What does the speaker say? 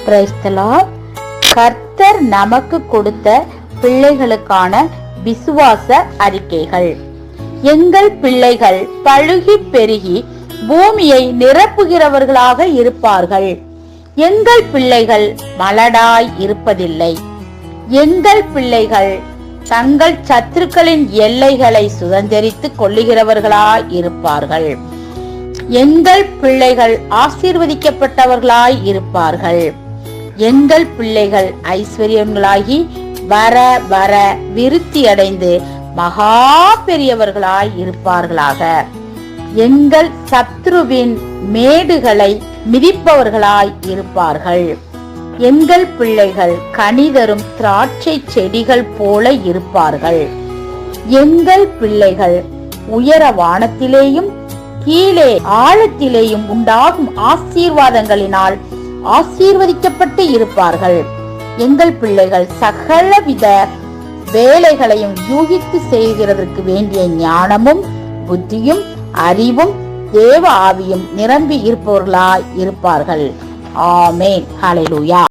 Praise the Lord. கர்த்தர் நமக்கு கொடுத்த பிள்ளைகளுக்கான விசுவாச அறிக்கைகள். எங்கள் பிள்ளைகள் பழுகி பெருகி பூமியை நிரப்புகிறவர்களாக இருப்பார்கள். எங்கள் பிள்ளைகள் மலடாய் இருப்பதில்லை. எங்கள் பிள்ளைகள் தங்கள் சத்துருக்களின் எல்லைகளை சுதந்திரித்துக் கொள்ளுகிறவர்களாய் இருப்பார்கள். எங்கள் பிள்ளைகள் ஆசீர்வதிக்கப்பட்டவர்களாய் இருப்பார்கள். எங்கள் பிள்ளைகள் ஐஸ்வர்யங்களாகி வர வர விருத்தி அடைந்து மகா பெரியவர்களாய் இருப்பார்களாக. எங்கள் சத்ருவின் மேடுகளை மிதிப்பவர்களாய் இருப்பார்கள். எங்கள் பிள்ளைகள் கனிதரும் திராட்சை செடிகள் போல இருப்பார்கள். எங்கள் பிள்ளைகள் உயர வானத்திலேயும் கீழே ஆழத்திலேயும் உண்டாகும் ஆசீர்வாதங்களினால் ஆசீர்வதிக்கப்பட்டு இருப்பார்கள். எங்கள் பிள்ளைகள் சகலவித வேலைகளையும் யூகித்து செய்கிறதற்கு வேண்டிய ஞானமும் புத்தியும் அறிவும் தேவ ஆவியும் நிரம்பி இருப்பவர்களாய் இருப்பார்கள். ஆமென். ஹல்லேலூயா.